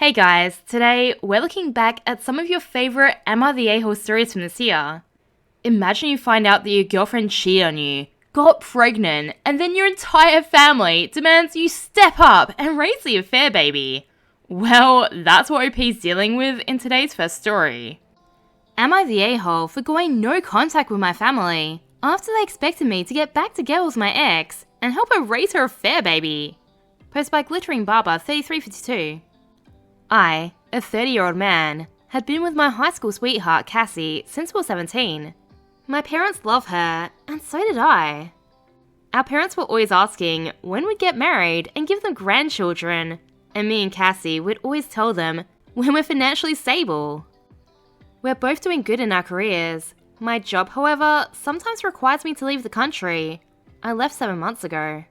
Hey guys, today we're looking back at some of your favourite Am I the A-hole stories from this year. Imagine you find out that your girlfriend cheated on you, got pregnant, and then your entire family demands you step up and raise the affair baby. Well, that's what OP's dealing with in today's first story. Am I the a-hole for going no contact with my family after they expected me to get back together with my ex and help her raise her affair baby? Posted by Glittering Barber 3352. I, a 30-year-old man, had been with my high school sweetheart Cassie since we were 17. My parents love her, and so did I. Our parents were always asking when we'd get married and give them grandchildren, and me and Cassie would always tell them when we're financially stable. We're both doing good in our careers. My job, however, sometimes requires me to leave the country. I left 7 months ago.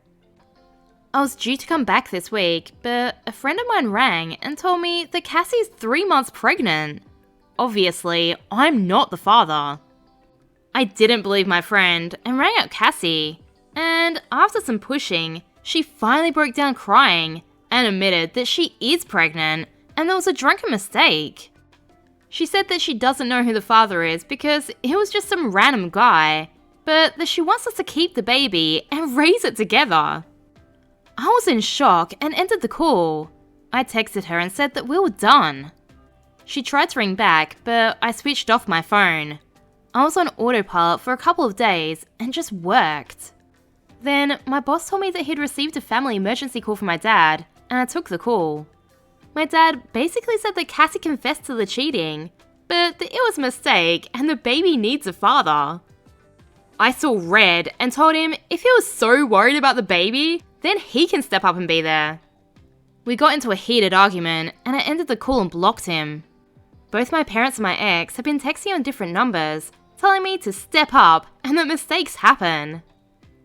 I was due to come back this week, but a friend of mine rang and told me that Cassie's 3 months pregnant. Obviously, I'm not the father. I didn't believe my friend and rang out Cassie, and after some pushing, she finally broke down crying and admitted that she is pregnant and there was a drunken mistake. She said that she doesn't know who the father is because it was just some random guy, but that she wants us to keep the baby and raise it together. I was in shock and ended the call. I texted her and said that we were done. She tried to ring back, but I switched off my phone. I was on autopilot for a couple of days and just worked. Then my boss told me that he'd received a family emergency call from my dad, and I took the call. My dad basically said that Cassie confessed to the cheating, but that it was a mistake and the baby needs a father. I saw red and told him if he was so worried about the baby, then he can step up and be there. We got into a heated argument and I ended the call and blocked him. Both my parents and my ex have been texting on different numbers, telling me to step up and that mistakes happen.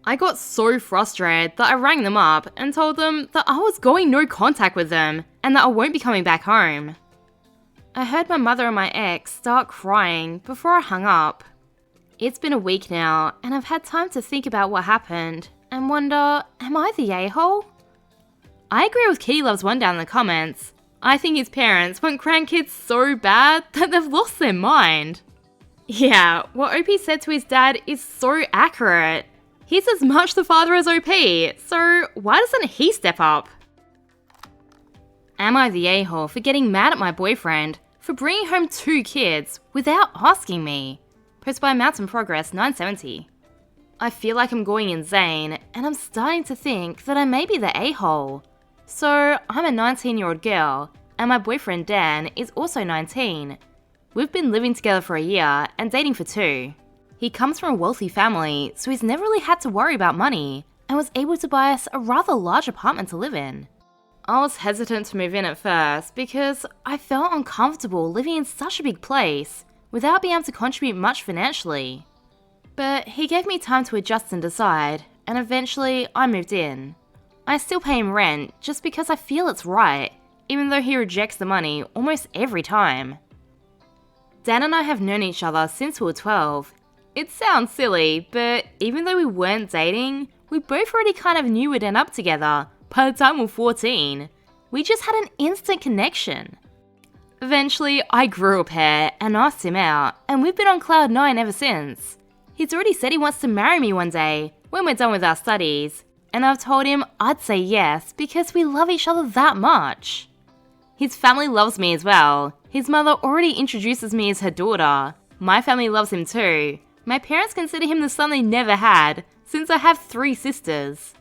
I got so frustrated that I rang them up and told them that I was going no contact with them and that I won't be coming back home. I heard my mother and my ex start crying before I hung up. It's been a week now and I've had time to think about what happened and wonder, am I the a-hole? I agree with Kitty Loves One down in the comments. I think his parents want grandkids so bad that they've lost their mind. Yeah, what OP said to his dad is so accurate. He's as much the father as OP, so why doesn't he step up? Am I the a-hole for getting mad at my boyfriend for bringing home 2 kids without asking me? Posted by Mountain Progress 970. I feel like I'm going insane, and I'm starting to think that I may be the a-hole. So, I'm a 19-year-old girl, and my boyfriend Dan is also 19. We've been living together for a year and dating for 2. He comes from a wealthy family, so he's never really had to worry about money, and was able to buy us a rather large apartment to live in. I was hesitant to move in at first because I felt uncomfortable living in such a big place without being able to contribute much financially. But he gave me time to adjust and decide, and eventually I moved in. I still pay him rent just because I feel it's right, even though he rejects the money almost every time. Dan and I have known each other since we were 12. It sounds silly, but even though we weren't dating, we both already kind of knew we'd end up together by the time we were 14. We just had an instant connection. Eventually, I grew a pair and asked him out, and we've been on cloud 9 ever since. He's already said he wants to marry me one day, when we're done with our studies, and I've told him I'd say yes because we love each other that much. His family loves me as well. His mother already introduces me as her daughter. My family loves him too. My parents consider him the son they never had, since I have 3 sisters.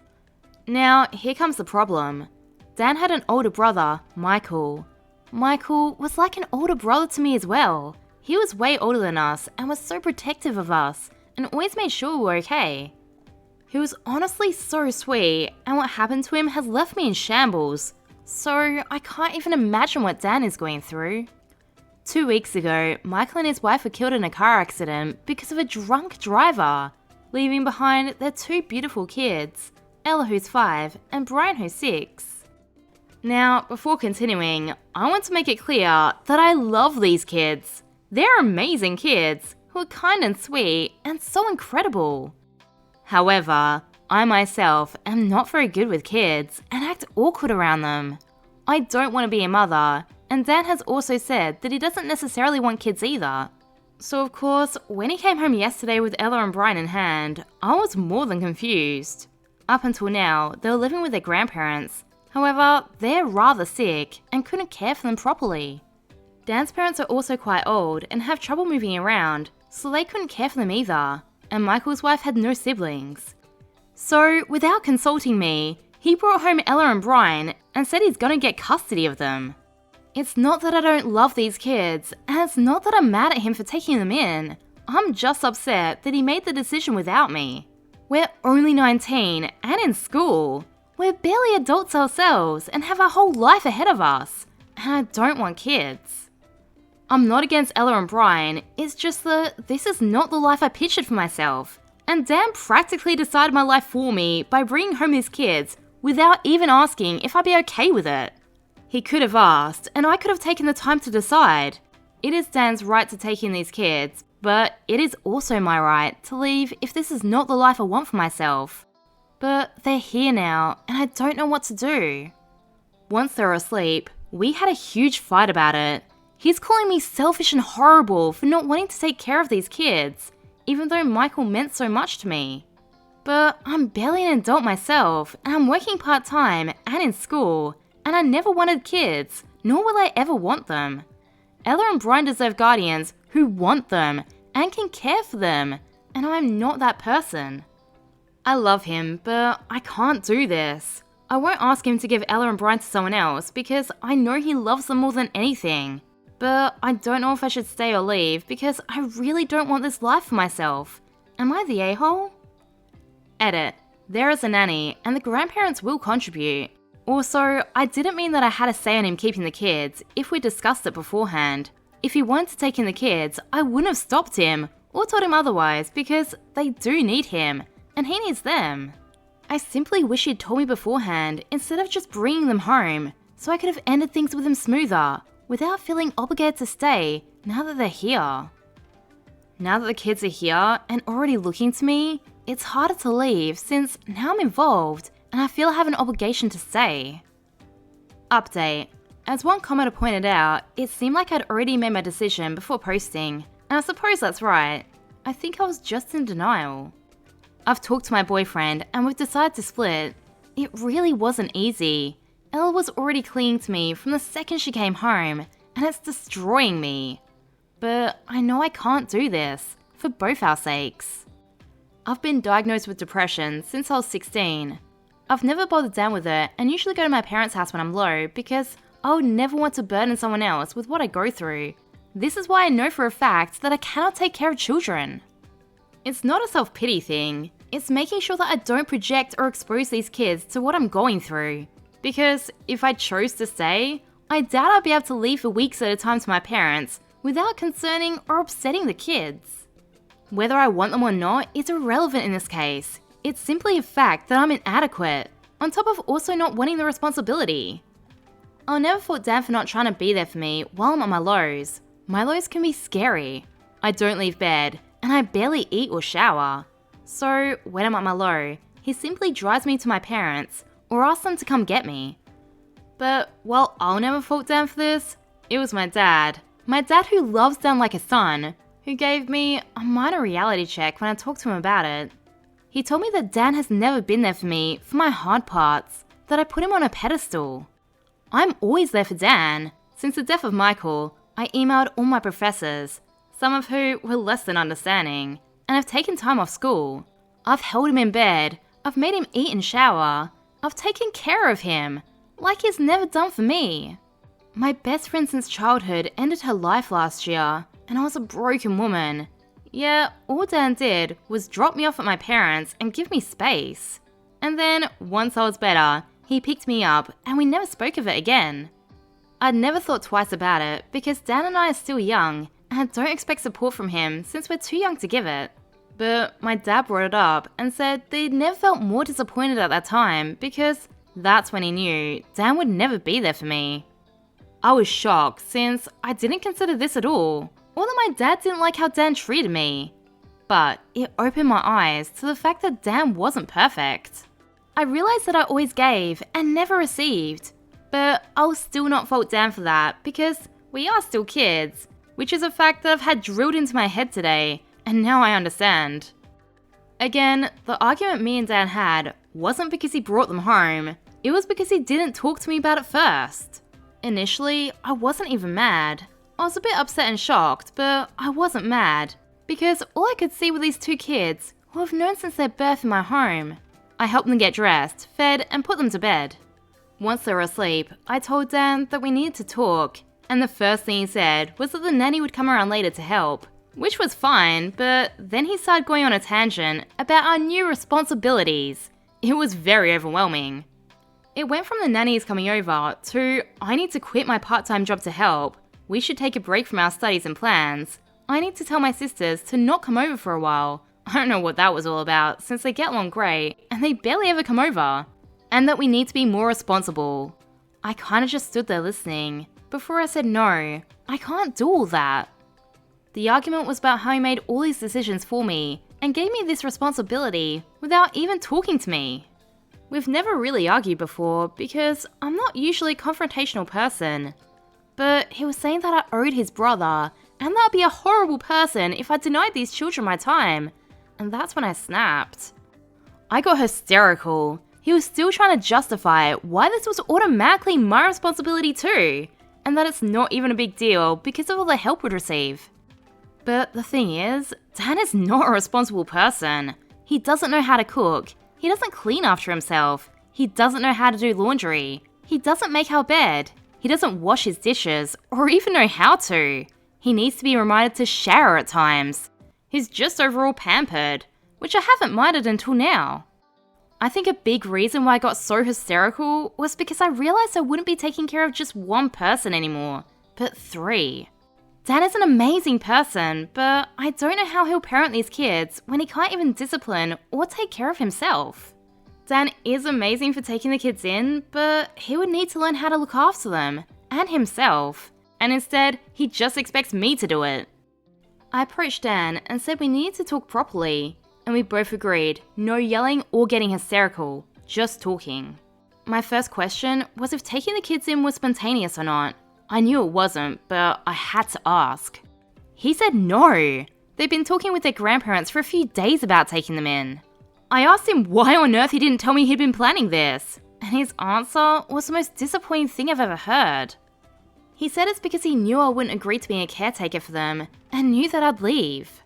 Now, here comes the problem. Dan had an older brother, Michael. Michael was like an older brother to me as well. He was way older than us and was so protective of us, and always made sure we were okay. He was honestly so sweet, and what happened to him has left me in shambles, so I can't even imagine what Dan is going through. 2 weeks ago, Michael and his wife were killed in a car accident because of a drunk driver, leaving behind their 2 beautiful kids, Ella who's 5 and Brian who's 6. Now, before continuing, I want to make it clear that I love these kids. They're amazing kids who are kind and sweet and so incredible. However, I myself am not very good with kids and act awkward around them. I don't want to be a mother, and Dan has also said that he doesn't necessarily want kids either. So of course, when he came home yesterday with Ella and Brian in hand, I was more than confused. Up until now, they were living with their grandparents. However, they're rather sick and couldn't care for them properly. Dan's parents are also quite old and have trouble moving around, so they couldn't care for them either, and Michael's wife had no siblings. So, without consulting me, he brought home Ella and Brian and said he's gonna get custody of them. It's not that I don't love these kids, and it's not that I'm mad at him for taking them in. I'm just upset that he made the decision without me. We're only 19 and in school. We're barely adults ourselves and have our whole life ahead of us, and I don't want kids. I'm not against Ella and Brian, it's just that this is not the life I pictured for myself, and Dan practically decided my life for me by bringing home his kids without even asking if I'd be okay with it. He could have asked, and I could have taken the time to decide. It is Dan's right to take in these kids, but it is also my right to leave if this is not the life I want for myself. But they're here now, and I don't know what to do. Once they were asleep, we had a huge fight about it. He's calling me selfish and horrible for not wanting to take care of these kids, even though Michael meant so much to me. But I'm barely an adult myself, and I'm working part-time and in school, and I never wanted kids, nor will I ever want them. Ella and Brian deserve guardians who want them and can care for them, and I'm not that person. I love him, but I can't do this. I won't ask him to give Ella and Brian to someone else because I know he loves them more than anything. But I don't know if I should stay or leave because I really don't want this life for myself. Am I the a-hole? Edit. There is a nanny, and the grandparents will contribute. Also, I didn't mean that I had a say on him keeping the kids if we discussed it beforehand. If he wanted to take in the kids, I wouldn't have stopped him or told him otherwise because they do need him, and he needs them. I simply wish he'd told me beforehand instead of just bringing them home, so I could have ended things with him smoother, without feeling obligated to stay now that they're here. Now that the kids are here and already looking to me, it's harder to leave since now I'm involved and I feel I have an obligation to stay. Update. As one commenter pointed out, it seemed like I'd already made my decision before posting, and I suppose that's right. I think I was just in denial. I've talked to my boyfriend and we've decided to split. It really wasn't easy. Ella was already clinging to me from the second she came home, and it's destroying me. But I know I can't do this, for both our sakes. I've been diagnosed with depression since I was 16. I've never bothered down with it and usually go to my parents' house when I'm low because I would never want to burden someone else with what I go through. This is why I know for a fact that I cannot take care of children. It's not a self-pity thing, it's making sure that I don't project or expose these kids to what I'm going through. Because if I chose to stay, I doubt I'd be able to leave for weeks at a time to my parents without concerning or upsetting the kids. Whether I want them or not is irrelevant in this case. It's simply a fact that I'm inadequate, on top of also not wanting the responsibility. I'll never fault Dan for not trying to be there for me while I'm on my lows. My lows can be scary. I don't leave bed, and I barely eat or shower. So when I'm at my low, he simply drives me to my parents or asks them to come get me. But while I'll never fault Dan for this, it was my dad who loves Dan like a son, who gave me a minor reality check when I talked to him about it. He told me that Dan has never been there for me for my hard parts, that I put him on a pedestal. I'm always there for Dan. Since the death of Michael, I emailed all my professors, some of who were less than understanding, and have taken time off school. I've held him in bed, I've made him eat and shower, I've taken care of him, like he's never done for me. My best friend since childhood ended her life last year, and I was a broken woman. Yeah, all Dan did was drop me off at my parents' and give me space. And then, once I was better, he picked me up and we never spoke of it again. I'd never thought twice about it because Dan and I are still young and I don't expect support from him since we're too young to give it. But my dad brought it up and said that he'd never felt more disappointed at that time because that's when he knew Dan would never be there for me. I was shocked since I didn't consider this at all, or that my dad didn't like how Dan treated me. But it opened my eyes to the fact that Dan wasn't perfect. I realized that I always gave and never received, But I'll still not fault Dan for that because we are still kids, which is a fact that I've had drilled into my head today, and now I understand. Again, the argument me and Dan had wasn't because he brought them home, it was because he didn't talk to me about it first. Initially, I wasn't even mad. I was a bit upset and shocked, but I wasn't mad, because all I could see were these two kids who I've known since their birth in my home. I helped them get dressed, fed, and put them to bed. Once they were asleep, I told Dan that we needed to talk, and the first thing he said was that the nanny would come around later to help, which was fine, but then he started going on a tangent about our new responsibilities. It was very overwhelming. It went from the nannies coming over to I need to quit my part-time job to help, we should take a break from our studies and plans, I need to tell my sisters to not come over for a while. I don't know what that was all about since they get along great and they barely ever come over. And that we need to be more responsible. I kinda just stood there listening before I said no, I can't do all that. The argument was about how he made all these decisions for me and gave me this responsibility without even talking to me. We've never really argued before because I'm not usually a confrontational person. But he was saying that I owed his brother and that I'd be a horrible person if I denied these children my time. And that's when I snapped. I got hysterical. He was still trying to justify why this was automatically my responsibility too, and that it's not even a big deal because of all the help we'd receive. But the thing is, Dan is not a responsible person. He doesn't know how to cook, he doesn't clean after himself, he doesn't know how to do laundry, he doesn't make our bed, he doesn't wash his dishes, or even know how to. He needs to be reminded to shower at times. He's just overall pampered, which I haven't minded until now. I think a big reason why I got so hysterical was because I realized I wouldn't be taking care of just one person anymore, but 3. Dan is an amazing person, but I don't know how he'll parent these kids when he can't even discipline or take care of himself. Dan is amazing for taking the kids in, but he would need to learn how to look after them, and himself, and instead, he just expects me to do it. I approached Dan and said we needed to talk properly, and we both agreed, no yelling or getting hysterical, just talking. My first question was if taking the kids in was spontaneous or not. I knew it wasn't, but I had to ask. He said no. They'd been talking with their grandparents for a few days about taking them in. I asked him why on earth he didn't tell me he'd been planning this, and his answer was the most disappointing thing I've ever heard. He said it's because he knew I wouldn't agree to being a caretaker for them, and knew that I'd leave.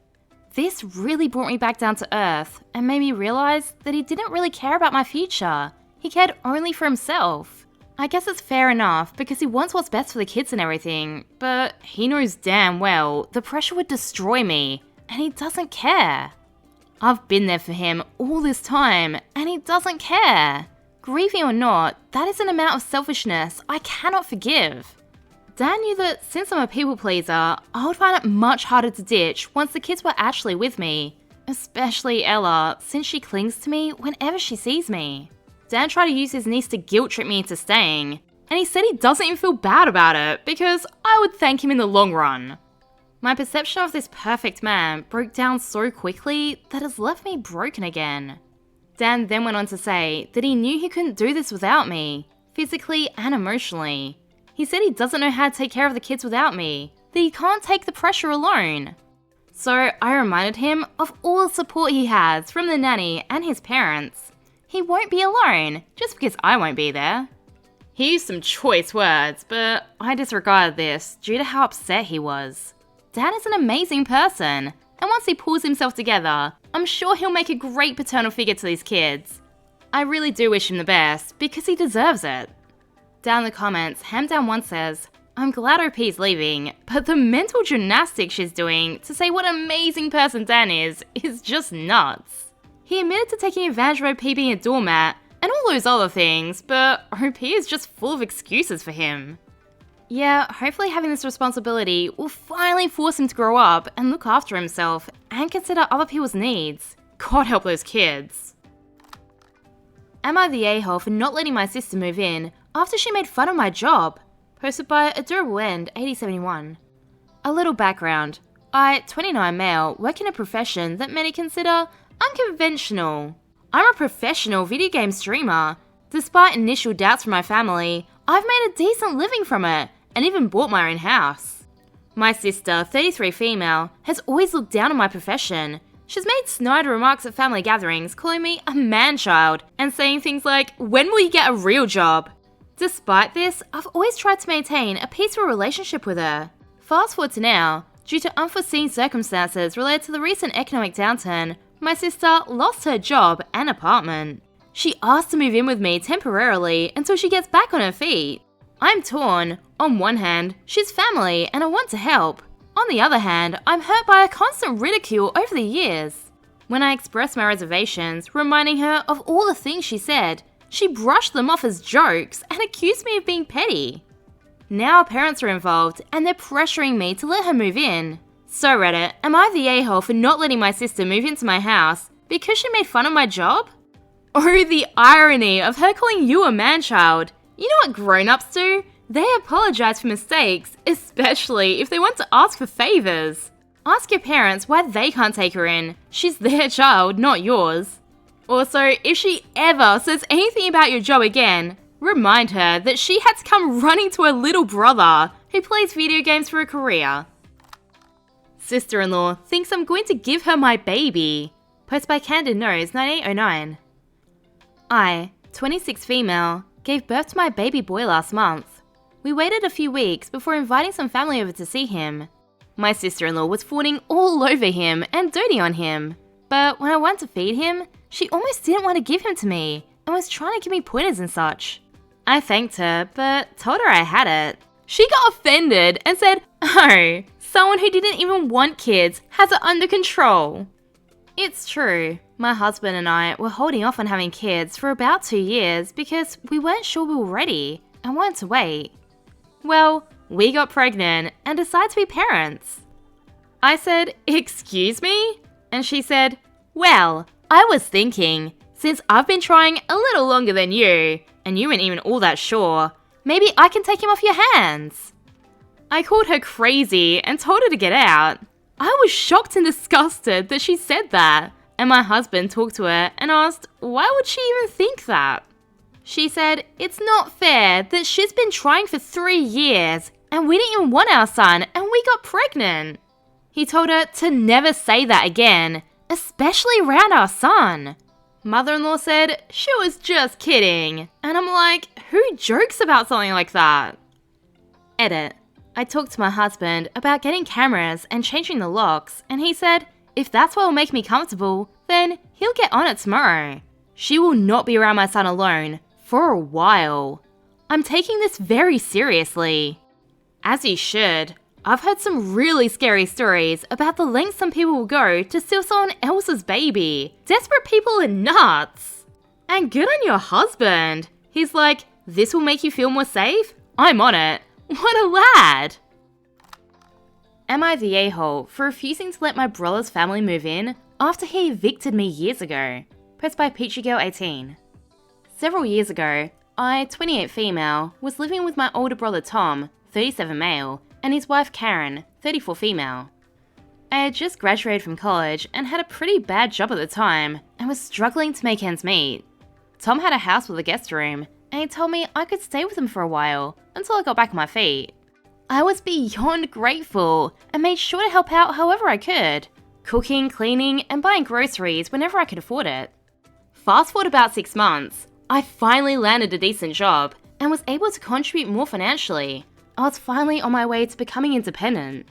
This really brought me back down to earth, and made me realize that he didn't really care about my future. He cared only for himself. I guess it's fair enough, because he wants what's best for the kids and everything, but he knows damn well the pressure would destroy me, and he doesn't care. I've been there for him all this time, and he doesn't care. Grieving or not, that is an amount of selfishness I cannot forgive. Dan knew that since I'm a people pleaser, I would find it much harder to ditch once the kids were actually with me, especially Ella, since she clings to me whenever she sees me. Dan tried to use his niece to guilt trip me into staying, and he said he doesn't even feel bad about it because I would thank him in the long run. My perception of this perfect man broke down so quickly that it's left me broken again. Dan then went on to say that he knew he couldn't do this without me, physically and emotionally. He said he doesn't know how to take care of the kids without me, that he can't take the pressure alone. So I reminded him of all the support he has from the nanny and his parents. He won't be alone, just because I won't be there. He used some choice words, but I disregarded this due to how upset he was. Dan is an amazing person, and once he pulls himself together, I'm sure he'll make a great paternal figure to these kids. I really do wish him the best, because he deserves it. Down in the comments, Hamdown1 says, I'm glad OP's leaving, but the mental gymnastics she's doing to say what an amazing person Dan is just nuts. He admitted to taking advantage of OP being a doormat, and all those other things, but OP is just full of excuses for him. Yeah, hopefully having this responsibility will finally force him to grow up and look after himself and consider other people's needs. God help those kids. Am I the a-hole for not letting my sister move in after she made fun of my job? Posted by Adorable End 8071. A little background. I, 29 male, work in a profession that many consider unconventional. I'm a professional video game streamer. Despite initial doubts from my family, I've made a decent living from it, and even bought my own house. My sister, 33 female, has always looked down on my profession. She's made snide remarks at family gatherings, calling me a man-child, and saying things like, "When will you get a real job?" Despite this, I've always tried to maintain a peaceful relationship with her. Fast forward to now, due to unforeseen circumstances related to the recent economic downturn, my sister lost her job and apartment. She asked to move in with me temporarily until she gets back on her feet. I'm torn. On one hand, she's family and I want to help. On the other hand, I'm hurt by her constant ridicule over the years. When I expressed my reservations, reminding her of all the things she said, she brushed them off as jokes and accused me of being petty. Now parents are involved and they're pressuring me to let her move in. So Reddit, am I the a-hole for not letting my sister move into my house because she made fun of my job? Oh, the irony of her calling you a man-child. You know what grown-ups do? They apologize for mistakes, especially if they want to ask for favors. Ask your parents why they can't take her in. She's their child, not yours. Also, if she ever says anything about your job again, remind her that she had to come running to her little brother who plays video games for a career. Sister-in-law thinks I'm going to give her my baby. Post by Candid Nose 9809. I, 26 female, gave birth to my baby boy last month. We waited a few weeks before inviting some family over to see him. My sister-in-law was fawning all over him and doting on him. But when I went to feed him, she almost didn't want to give him to me and was trying to give me pointers and such. I thanked her, but told her I had it. She got offended and said, "Oh, someone who didn't even want kids has it under control." It's true. My husband and I were holding off on having kids for about 2 years because we weren't sure we were ready and wanted to wait. Well, we got pregnant and decided to be parents. I said, "Excuse me?" And she said, "Well, I was thinking, since I've been trying a little longer than you, and you weren't even all that sure, maybe I can take him off your hands." I called her crazy and told her to get out. I was shocked and disgusted that she said that, and my husband talked to her and asked, why would she even think that? She said, it's not fair that she's been trying for 3 years, and we didn't even want our son, and we got pregnant. He told her to never say that again, especially around our son. Mother-in-law said she was just kidding, and I'm like, who jokes about something like that? Edit. I talked to my husband about getting cameras and changing the locks, and he said, if that's what will make me comfortable, then he'll get on it tomorrow. She will not be around my son alone for a while. I'm taking this very seriously. As you should. I've heard some really scary stories about the lengths some people will go to steal someone else's baby. Desperate people are nuts. And good on your husband. He's like, this will make you feel more safe? I'm on it. What a lad! Am I the a-hole for refusing to let my brother's family move in after he evicted me years ago? Post by PeachyGirl18. Several years ago, I, 28 female, was living with my older brother Tom, 37 male, and his wife Karen, 34 female. I had just graduated from college and had a pretty bad job at the time and was struggling to make ends meet. Tom had a house with a guest room, and he told me I could stay with him for a while until I got back on my feet. I was beyond grateful and made sure to help out however I could, cooking, cleaning, and buying groceries whenever I could afford it. Fast forward about 6 months, I finally landed a decent job and was able to contribute more financially. I was finally on my way to becoming independent.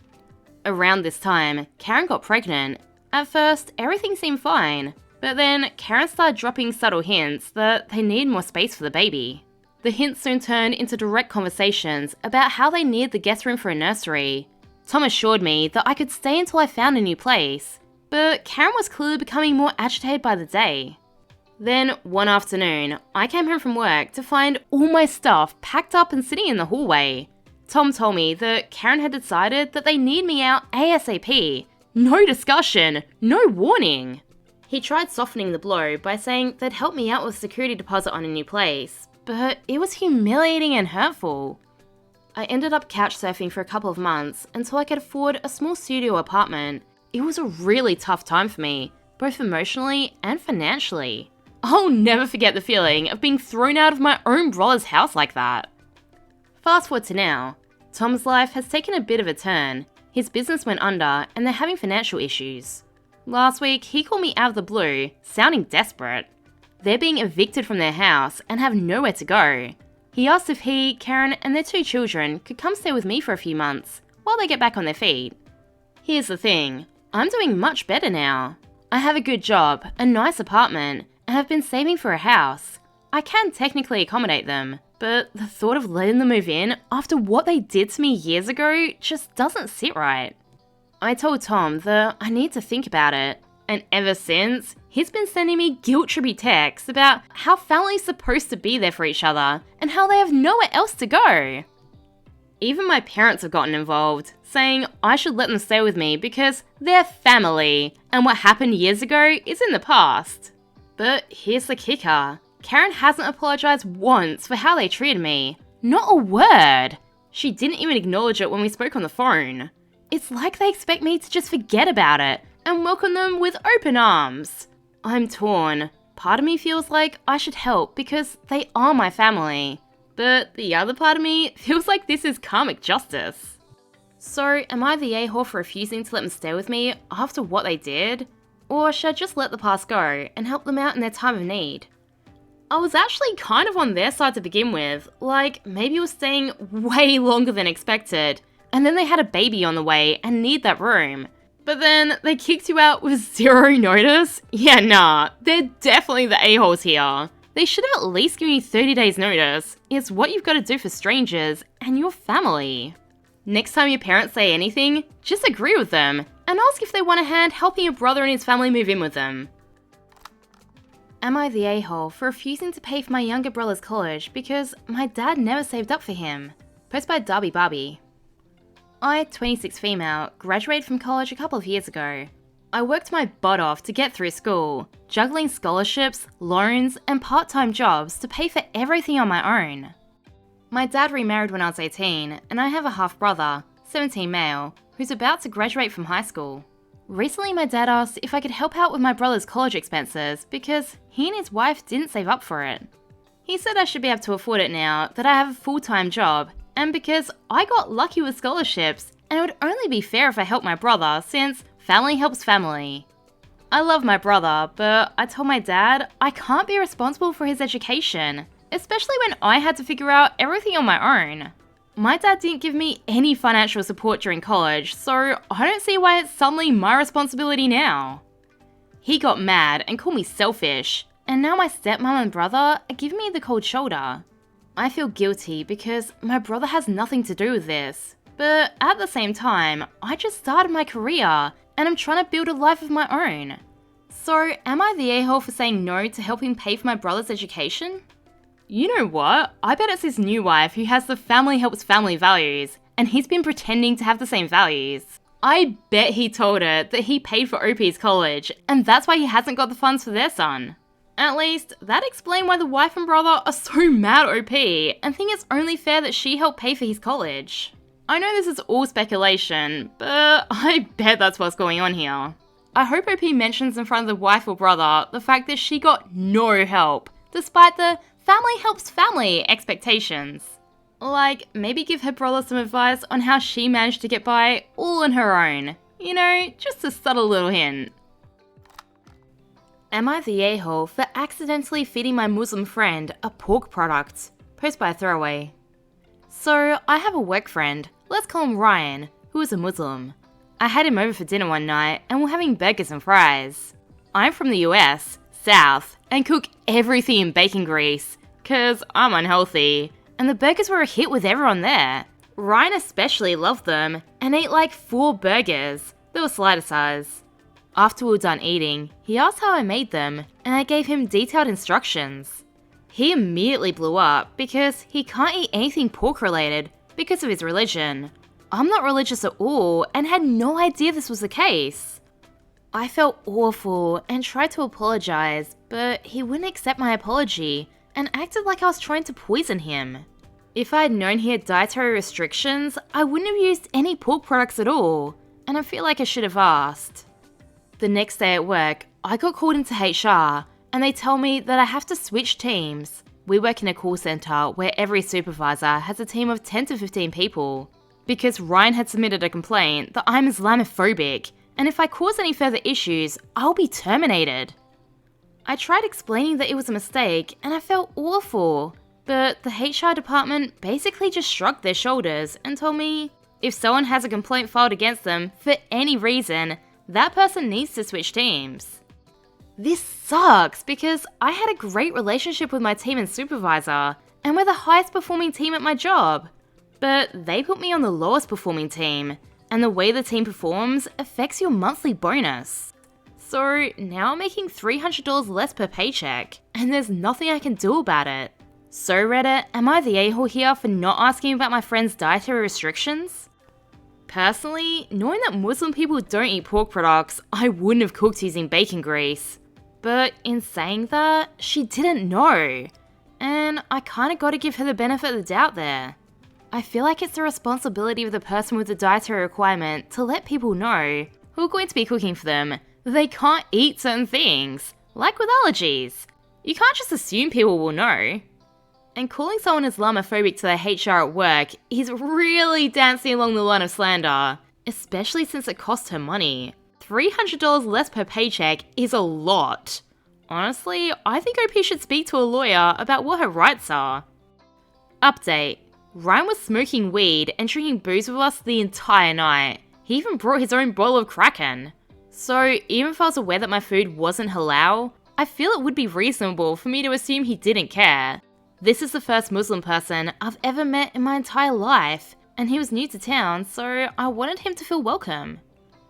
Around this time, Karen got pregnant. At first, everything seemed fine, but then Karen started dropping subtle hints that they needed more space for the baby. The hints soon turned into direct conversations about how they needed the guest room for a nursery. Tom assured me that I could stay until I found a new place, but Karen was clearly becoming more agitated by the day. Then, one afternoon, I came home from work to find all my stuff packed up and sitting in the hallway. Tom told me that Karen had decided that they need me out ASAP. No discussion, no warning. He tried softening the blow by saying they'd help me out with security deposit on a new place, but it was humiliating and hurtful. I ended up couch surfing for a couple of months until I could afford a small studio apartment. It was a really tough time for me, both emotionally and financially. I'll never forget the feeling of being thrown out of my own brother's house like that. Fast forward to now. Tom's life has taken a bit of a turn. His business went under and they're having financial issues. Last week, he called me out of the blue, sounding desperate. They're being evicted from their house and have nowhere to go. He asked if he, Karen, and their 2 children could come stay with me for a few months while they get back on their feet. Here's the thing, I'm doing much better now. I have a good job, a nice apartment, and have been saving for a house. I can technically accommodate them, but the thought of letting them move in after what they did to me years ago just doesn't sit right. I told Tom that I need to think about it, and ever since, he's been sending me guilt-trippy texts about how family's supposed to be there for each other and how they have nowhere else to go. Even my parents have gotten involved, saying I should let them stay with me because they're family, and what happened years ago is in the past. But here's the kicker. Karen hasn't apologized once for how they treated me. Not a word. She didn't even acknowledge it when we spoke on the phone. It's like they expect me to just forget about it and welcome them with open arms. I'm torn. Part of me feels like I should help because they are my family. But the other part of me feels like this is karmic justice. So, am I the a-hole for refusing to let them stay with me after what they did? Or should I just let the past go and help them out in their time of need? I was actually kind of on their side to begin with, like maybe it was staying way longer than expected, and then they had a baby on the way and need that room. But then they kicked you out with 0 notice? Yeah, nah, they're definitely the a-holes here. They should have at least given you 30 days notice. It's what you've got to do for strangers and your family. Next time your parents say anything, just agree with them and ask if they want a hand helping your brother and his family move in with them. Am I the a-hole for refusing to pay for my younger brother's college because my dad never saved up for him? Post by Darby Barbie. I, 26 female, graduated from college a couple of years ago. I worked my butt off to get through school, juggling scholarships, loans, and part-time jobs to pay for everything on my own. My dad remarried when I was 18, and I have a half-brother, 17 male, who's about to graduate from high school. Recently my dad asked if I could help out with my brother's college expenses because he and his wife didn't save up for it. He said I should be able to afford it now that I have a full-time job, and because I got lucky with scholarships, and it would only be fair if I helped my brother since family helps family. I love my brother, but I told my dad I can't be responsible for his education, especially when I had to figure out everything on my own. My dad didn't give me any financial support during college, so I don't see why it's suddenly my responsibility now. He got mad and called me selfish, and now my stepmom and brother are giving me the cold shoulder. I feel guilty because my brother has nothing to do with this, but at the same time, I just started my career and I'm trying to build a life of my own. So, am I the a-hole for saying no to helping pay for my brother's education? You know what? I bet it's his new wife who has the family helps family values, and he's been pretending to have the same values. I bet he told her that he paid for OP's college, and that's why he hasn't got the funds for their son. At least, that explains why the wife and brother are so mad at OP and think it's only fair that she helped pay for his college. I know this is all speculation, but I bet that's what's going on here. I hope OP mentions in front of the wife or brother the fact that she got no help, despite the family helps family expectations. Like, maybe give her brother some advice on how she managed to get by all on her own. You know, just a subtle little hint. Am I the a-hole for accidentally feeding my Muslim friend a pork product? Post by Throwaway. So, I have a work friend, let's call him Ryan, who is a Muslim. I had him over for dinner one night and we're having burgers and fries. I'm from the US, South, and cook everything in bacon grease, cause I'm unhealthy, and the burgers were a hit with everyone there. Ryan especially loved them, and ate like 4 burgers. They were slider size. After we were done eating, he asked how I made them, and I gave him detailed instructions. He immediately blew up because he can't eat anything pork related because of his religion. I'm not religious at all and had no idea this was the case. I felt awful and tried to apologize, but he wouldn't accept my apology and acted like I was trying to poison him. If I had known he had dietary restrictions, I wouldn't have used any pork products at all, and I feel like I should have asked. The next day at work, I got called into HR, and they tell me that I have to switch teams. We work in a call center where every supervisor has a team of 10 to 15 people. Because Ryan had submitted a complaint that I'm Islamophobic, and if I cause any further issues, I'll be terminated. I tried explaining that it was a mistake, and I felt awful, but the HR department basically just shrugged their shoulders and told me if someone has a complaint filed against them for any reason, that person needs to switch teams. This sucks because I had a great relationship with my team and supervisor, and we're the highest performing team at my job. But they put me on the lowest performing team, and the way the team performs affects your monthly bonus. So now I'm making $300 less per paycheck, and there's nothing I can do about it. So Reddit, am I the a-hole here for not asking about my friend's dietary restrictions? Personally, knowing that Muslim people don't eat pork products, I wouldn't have cooked using bacon grease. But in saying that, she didn't know, and I kinda gotta give her the benefit of the doubt there. I feel like it's the responsibility of the person with the dietary requirement to let people know who are going to be cooking for them that they can't eat certain things, like with allergies. You can't just assume people will know. And calling someone Islamophobic to their HR at work is really dancing along the line of slander, especially since it cost her money. $300 less per paycheck is a lot. Honestly, I think OP should speak to a lawyer about what her rights are. Update. Ryan was smoking weed and drinking booze with us the entire night. He even brought his own bottle of Kraken. So even if I was aware that my food wasn't halal, I feel it would be reasonable for me to assume he didn't care. This is the first Muslim person I've ever met in my entire life, and he was new to town, so I wanted him to feel welcome.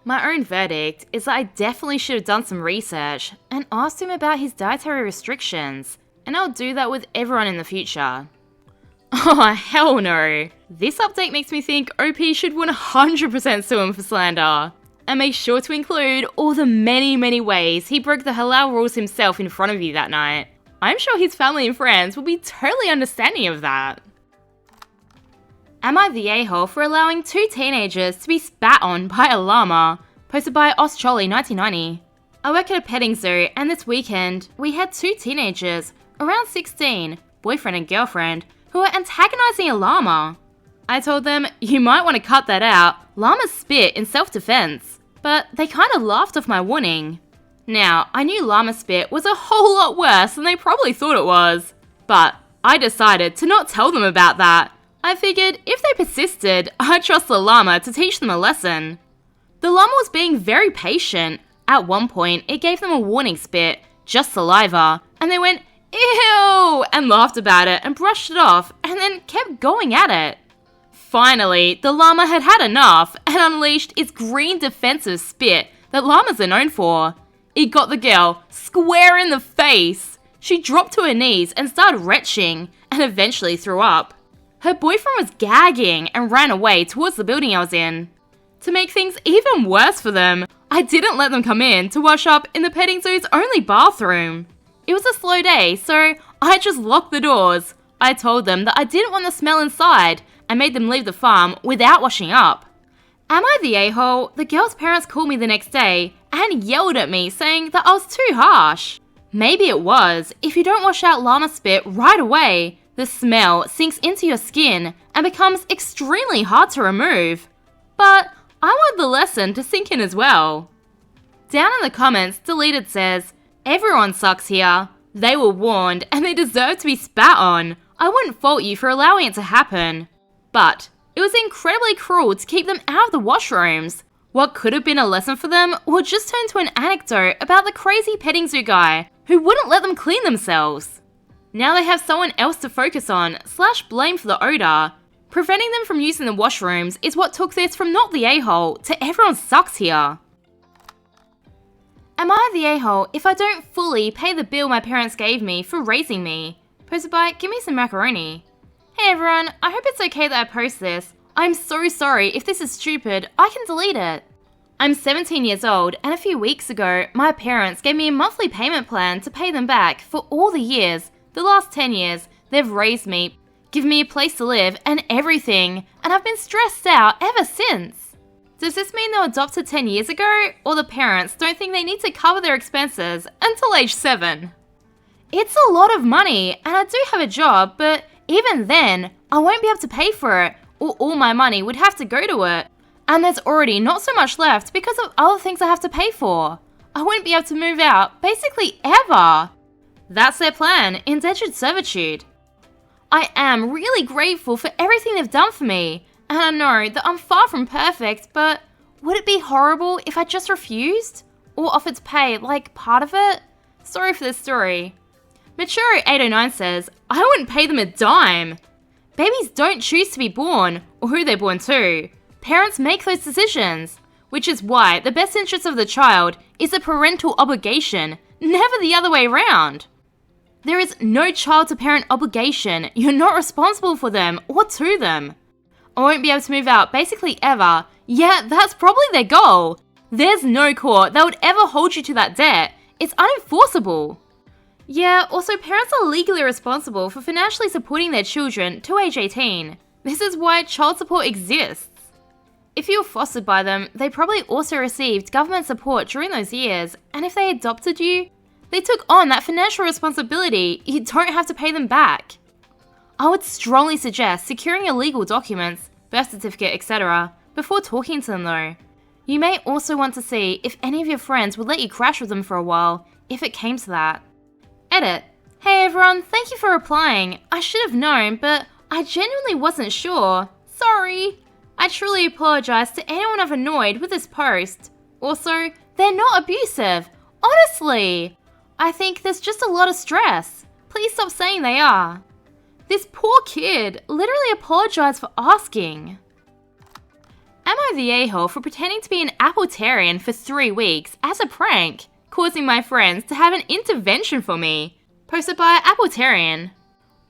My own verdict is that I definitely should have done some research and asked him about his dietary restrictions, and I'll do that with everyone in the future. Oh, hell no. This update makes me think OP should 100% sue him for slander. And make sure to include all the many ways he broke the halal rules himself in front of you that night. I'm sure his family and friends will be totally understanding of that. Am I the a-hole for allowing 2 teenagers to be spat on by a llama? Posted by Oscholly1990. I work at a petting zoo, and this weekend, we had 2 teenagers, around 16, boyfriend and girlfriend, who were antagonizing a llama. I told them, you might want to cut that out, llamas spit in self-defense. But they kind of laughed off my warning. Now, I knew llama spit was a whole lot worse than they probably thought it was. But I decided to not tell them about that. I figured if they persisted, I'd trust the llama to teach them a lesson. The llama was being very patient. At one point, it gave them a warning spit, just saliva, and they went, ew, and laughed about it and brushed it off, and then kept going at it. Finally, the llama had had enough and unleashed its green defensive spit that llamas are known for. It got the girl square in the face. She dropped to her knees and started retching, and eventually threw up. Her boyfriend was gagging and ran away towards the building I was in. To make things even worse for them, I didn't let them come in to wash up in the petting zoo's only bathroom. It was a slow day, so I just locked the doors. I told them that I didn't want the smell inside and made them leave the farm without washing up. Am I the a-hole? The girl's parents called me the next day and yelled at me saying that I was too harsh. Maybe it was. If you don't wash out llama spit right away, the smell sinks into your skin and becomes extremely hard to remove. But I want the lesson to sink in as well. Down in the comments, Deleted says, everyone sucks here. They were warned and they deserve to be spat on. I wouldn't fault you for allowing it to happen. But it was incredibly cruel to keep them out of the washrooms. What could have been a lesson for them will just turn to an anecdote about the crazy petting zoo guy who wouldn't let them clean themselves. Now they have someone else to focus on / blame for the odor. Preventing them from using the washrooms is what took this from not the a-hole to everyone sucks here. Am I the a-hole if I don't fully pay the bill my parents gave me for raising me? Posted by Give Me Some Macaroni. Hey everyone, I hope it's okay that I post this. I'm so sorry if this is stupid, I can delete it. I'm 17 years old and a few weeks ago, my parents gave me a monthly payment plan to pay them back for all the years, the last 10 years, they've raised me, given me a place to live and everything, and I've been stressed out ever since. Does this mean they were adopted 10 years ago, or the parents don't think they need to cover their expenses until age 7? It's a lot of money, and I do have a job, but even then, I won't be able to pay for it, or all my money would have to go to it. And there's already not so much left because of other things I have to pay for. I wouldn't be able to move out, basically ever. That's their plan, indentured servitude. I am really grateful for everything they've done for me, and I know that I'm far from perfect, but would it be horrible if I just refused? Or offered to pay, like, part of it? Sorry for this story. Mature809 says, I wouldn't pay them a dime. Babies don't choose to be born, or who they're born to. Parents make those decisions, which is why the best interest of the child is a parental obligation, never the other way around. There is no child-to-parent obligation. You're not responsible for them or to them. I won't be able to move out basically ever. Yeah, that's probably their goal. There's no court that would ever hold you to that debt. It's unenforceable. Yeah, also parents are legally responsible for financially supporting their children to age 18. This is why child support exists. If you were fostered by them, they probably also received government support during those years, and if they adopted you, they took on that financial responsibility. You don't have to pay them back. I would strongly suggest securing your legal documents, birth certificate, etc., before talking to them though. You may also want to see if any of your friends would let you crash with them for a while, if it came to that. Edit. Hey everyone, thank you for replying. I should have known, but I genuinely wasn't sure. Sorry. I truly apologize to anyone I've annoyed with this post. Also, they're not abusive. Honestly. I think there's just a lot of stress. Please stop saying they are. This poor kid literally apologized for asking. Am I the a-hole for pretending to be an Appletarian for 3 weeks as a prank, causing my friends to have an intervention for me? Posted by Appletarian.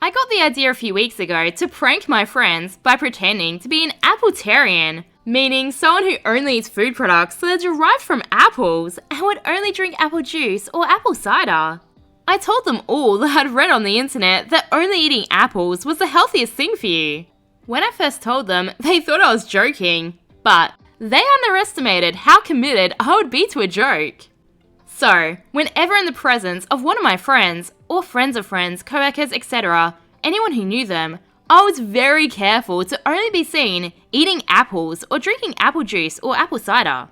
I got the idea a few weeks ago to prank my friends by pretending to be an Appletarian, meaning someone who only eats food products that are derived from apples and would only drink apple juice or apple cider. I told them all that I'd read on the internet that only eating apples was the healthiest thing for you. When I first told them, they thought I was joking, but they underestimated how committed I would be to a joke. So, whenever in the presence of one of my friends, or friends of friends, co-workers, etc., anyone who knew them, I was very careful to only be seen eating apples or drinking apple juice or apple cider.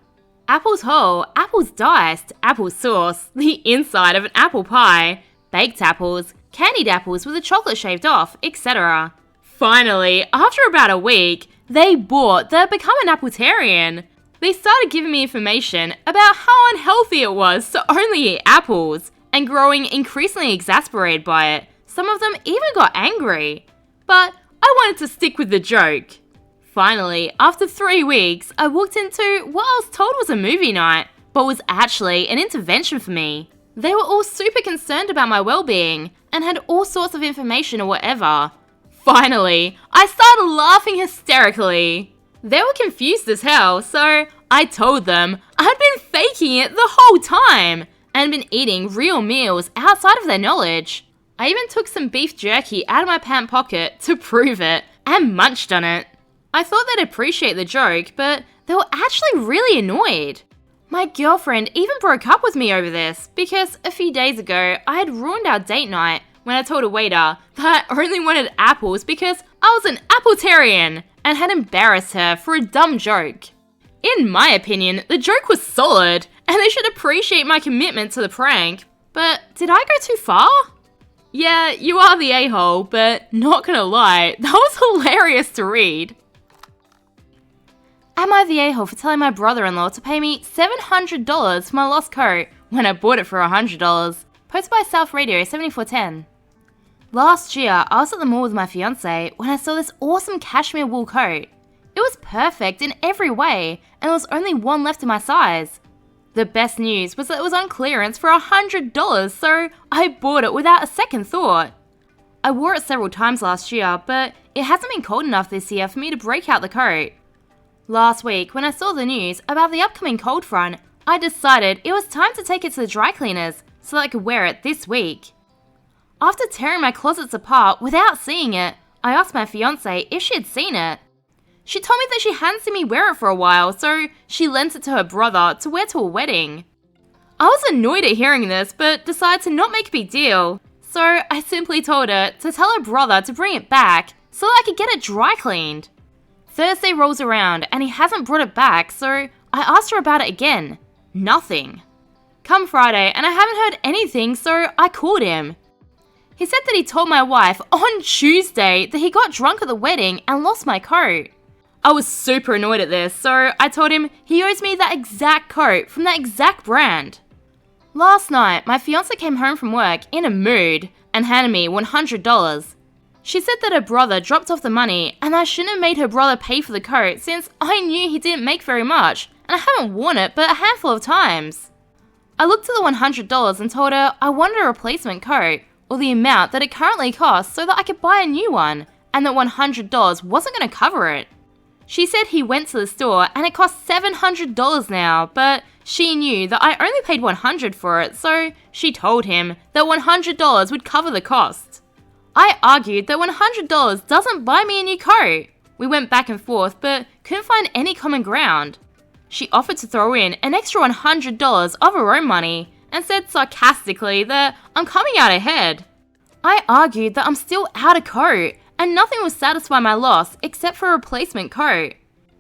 Apples whole, apples diced, apple sauce, the inside of an apple pie, baked apples, candied apples with a chocolate shaved off, etc. Finally, after about a week, they bought that I'd become an Appletarian. They started giving me information about how unhealthy it was to only eat apples, and growing increasingly exasperated by it. Some of them even got angry. But I wanted to stick with the joke. Finally, after 3 weeks, I walked into what I was told was a movie night, but was actually an intervention for me. They were all super concerned about my well-being, and had all sorts of information or whatever. Finally, I started laughing hysterically. They were confused as hell, so I told them I'd been faking it the whole time, and been eating real meals outside of their knowledge. I even took some beef jerky out of my pant pocket to prove it, and munched on it. I thought they'd appreciate the joke, but they were actually really annoyed. My girlfriend even broke up with me over this, because a few days ago I had ruined our date night when I told a waiter that I only wanted apples because I was an Appletarian, and had embarrassed her for a dumb joke. In my opinion, the joke was solid, and they should appreciate my commitment to the prank. But did I go too far? Yeah, you are the a-hole, but not gonna lie, that was hilarious to read. Am I the a-hole for telling my brother-in-law to pay me $700 for my lost coat when I bought it for $100? Posted by South Radio 7410. Last year, I was at the mall with my fiance when I saw this awesome cashmere wool coat. It was perfect in every way, and there was only one left in my size. The best news was that it was on clearance for $100, so I bought it without a second thought. I wore it several times last year, but it hasn't been cold enough this year for me to break out the coat. Last week, when I saw the news about the upcoming cold front, I decided it was time to take it to the dry cleaners so that I could wear it this week. After tearing my closets apart without seeing it, I asked my fiance if she had seen it. She told me that she hadn't seen me wear it for a while, so she lent it to her brother to wear to a wedding. I was annoyed at hearing this, but decided to not make a big deal. So I simply told her to tell her brother to bring it back so that I could get it dry cleaned. Thursday rolls around and he hasn't brought it back, so I asked her about it again. Nothing. Come Friday and I haven't heard anything, so I called him. He said that he told my wife on Tuesday that he got drunk at the wedding and lost my coat. I was super annoyed at this, so I told him he owes me that exact coat from that exact brand. Last night, my fiance came home from work in a mood and handed me $100. She said that her brother dropped off the money and I shouldn't have made her brother pay for the coat since I knew he didn't make very much and I haven't worn it but a handful of times. I looked at the $100 and told her I wanted a replacement coat or the amount that it currently costs so that I could buy a new one and that $100 wasn't going to cover it. She said he went to the store and it cost $700 now, but she knew that I only paid $100 for it, so she told him that $100 would cover the cost. I argued that $100 doesn't buy me a new coat. We went back and forth but couldn't find any common ground. She offered to throw in an extra $100 of her own money and said sarcastically that I'm coming out ahead. I argued that I'm still out of coat and nothing will satisfy my loss except for a replacement coat.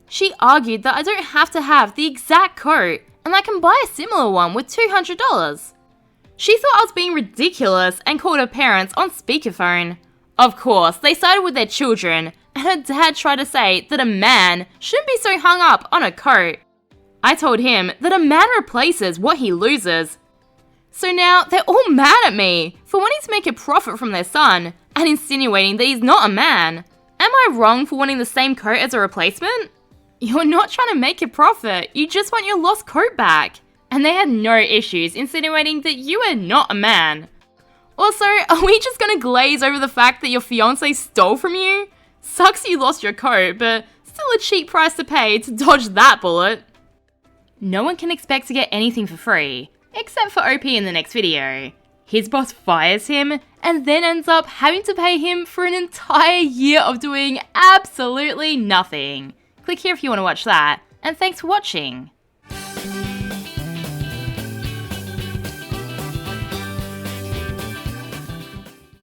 She argued that I don't have to have the exact coat and I can buy a similar one with $200. She thought I was being ridiculous and called her parents on speakerphone. Of course, they sided with their children and her dad tried to say that a man shouldn't be so hung up on a coat. I told him that a man replaces what he loses. So now they're all mad at me for wanting to make a profit from their son and insinuating that he's not a man. Am I wrong for wanting the same coat as a replacement? You're not trying to make a profit, you just want your lost coat back. And they had no issues insinuating that you are not a man. Also, are we just gonna glaze over the fact that your fiance stole from you? Sucks you lost your coat, but still a cheap price to pay to dodge that bullet. No one can expect to get anything for free, except for OP in the next video. His boss fires him and then ends up having to pay him for an entire year of doing absolutely nothing. Click here if you want to watch that, and thanks for watching.